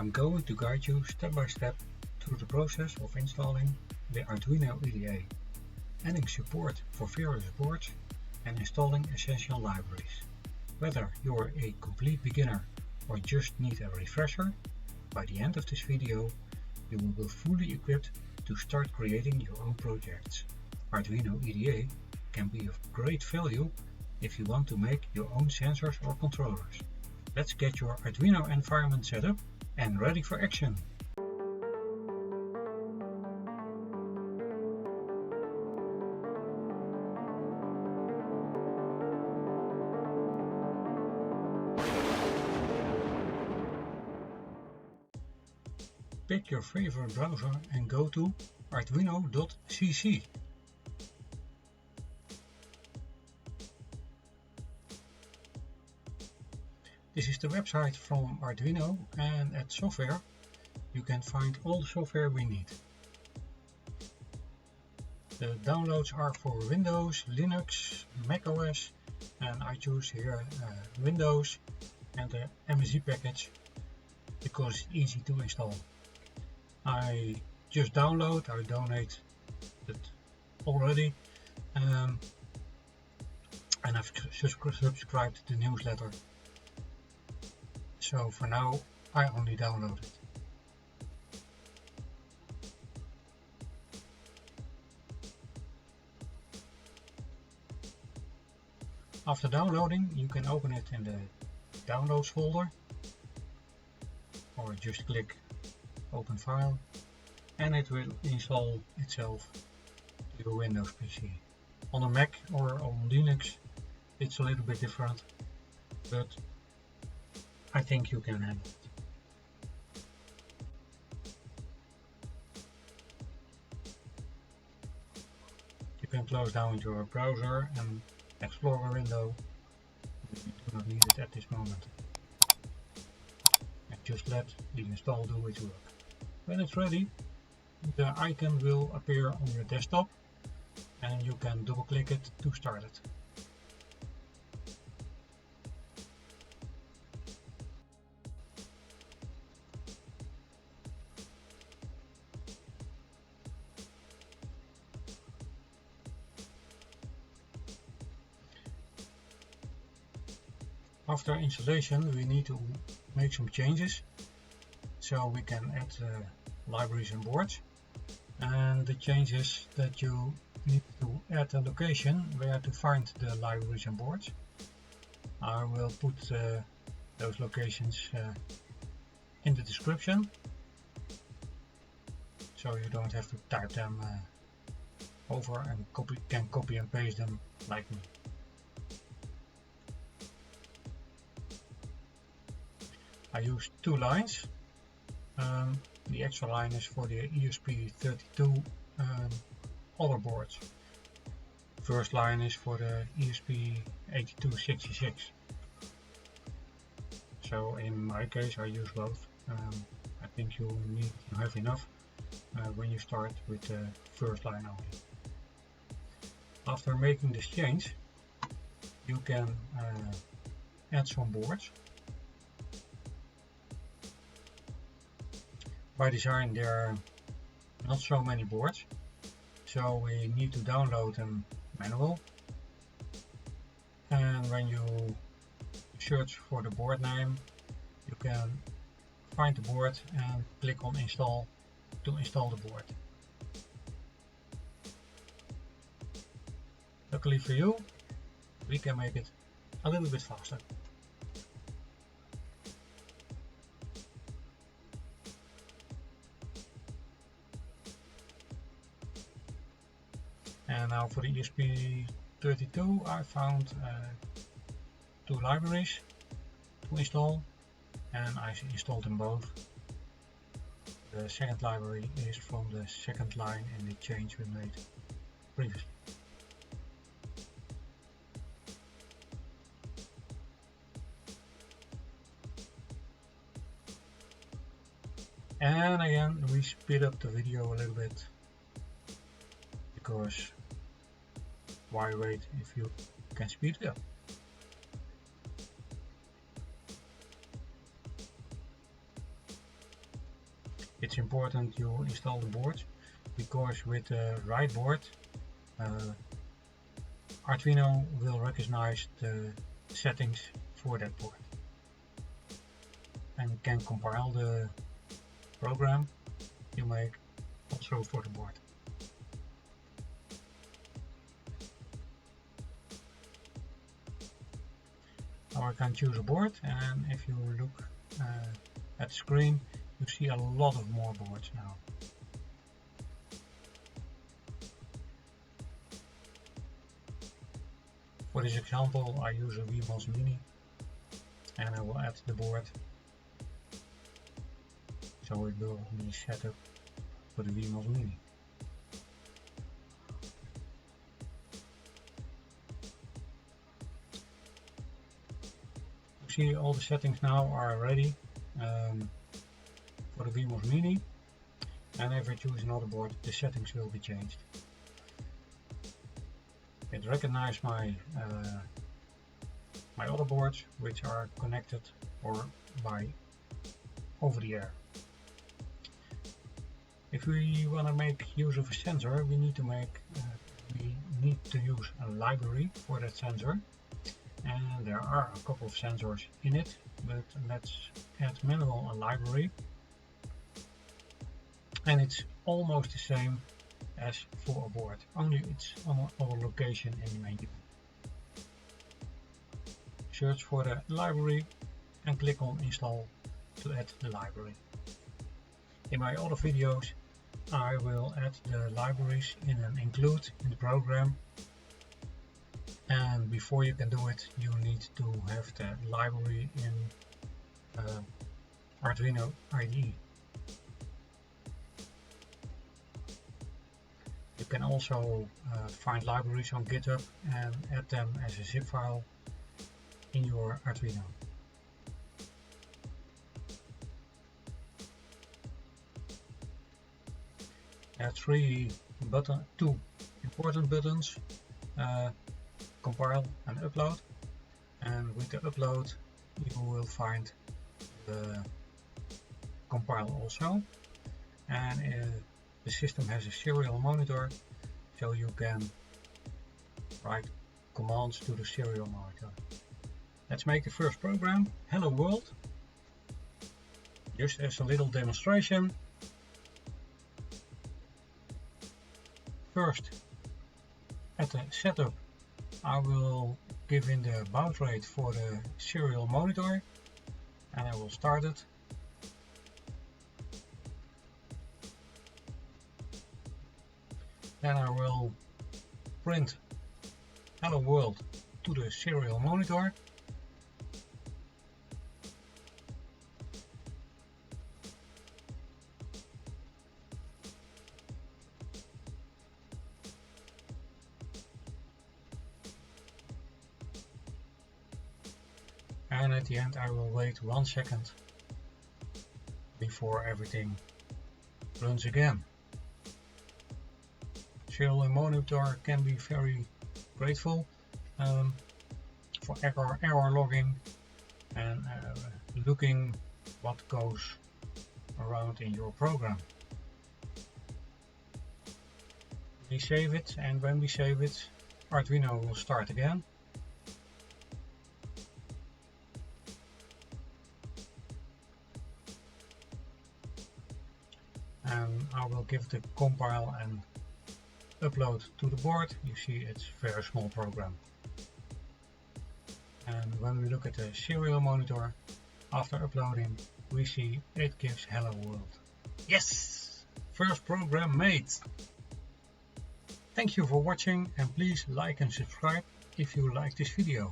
I'm going to guide you step by step through the process of installing the Arduino IDE, adding support for various boards and installing essential libraries. Whether you're a complete beginner or just need a refresher, by the end of this video you will be fully equipped to start creating your own projects. Arduino IDE can be of great value if you want to make your own sensors or controllers. Let's get your Arduino environment set up and ready for action. Pick your favorite browser and go to arduino.cc. This is the website from Arduino, and at software you can find all the software we need. The downloads are for Windows, Linux, Mac OS, and I choose here Windows and the MSI package because it's easy to install. I just download, I donate it already, and I've subscribed to the newsletter. So for now I only download it. After downloading, you can open it in the downloads folder or just click open file and it will install itself to your Windows PC. On a Mac or on Linux it's a little bit different, but I think you can handle it. You can close down your browser and Explorer window. You do not need it at this moment. And just let the install do its work. When it's ready, the icon will appear on your desktop and you can double click it to start it. After installation we need to make some changes so we can add libraries and boards, and the change is that you need to add a location where to find the libraries and boards. I will put those locations in the description so you don't have to type them over and can copy and paste them like me. I use two lines. The extra line is for the ESP32 other boards. First line is for the ESP8266. So in my case I use both. I think you need to have enough when you start with the first line only. After making this change you can add some boards. By design there are not so many boards, so we need to download them manual. And when you search for the board name, you can find the board and click on install to install the board. Luckily for you, we can make it a little bit faster. And now for the ESP32 I found two libraries to install and I installed them both. The second library is from the second line in the change we made previously. And again we speed up the video a little bit because why wait if you can speed it up? It's important you install the board, because with the right board Arduino will recognize the settings for that board and can compile the program you make also for the board. Now I can choose a board, and if you look at the screen, you see a lot of more boards now. For this example, I use a VMOS Mini, and I will add the board so it will be set up for the VMOS Mini. You see all the settings now are ready for the VMOS Mini, and if I choose another board, the settings will be changed. It recognizes my my other boards which are connected or by over the air. If we want to make use of a sensor, we need to use a library for that sensor, and there are a couple of sensors in it, but let's add manual a library, and it's almost the same as for a board, only it's on another location in the menu. Search for the library and click on install to add the library. In my other videos I will add the libraries in an include in the program, and before you can do it you need to have the library in Arduino IDE. You can also find libraries on GitHub and add them as a zip file in your Arduino. There are two important buttons, compile and upload, and with the upload you will find the compile also, and the system has a serial monitor, so you can write commands to the serial monitor. Let's make the first program, Hello World, just as a little demonstration. First, at the setup, I will give in the baud rate for the serial monitor, and I will start it. Then I will print Hello World to the serial monitor. And at the end I will wait 1 second before everything runs again. Serial monitor can be very grateful for error logging and looking what goes around in your program. We save it, and when we save it, Arduino will start again. And I will give the compile and upload to the board. You see it's a very small program. And when we look at the serial monitor, after uploading, we see it gives Hello World. Yes! First program made! Thank you for watching, and please like and subscribe if you like this video.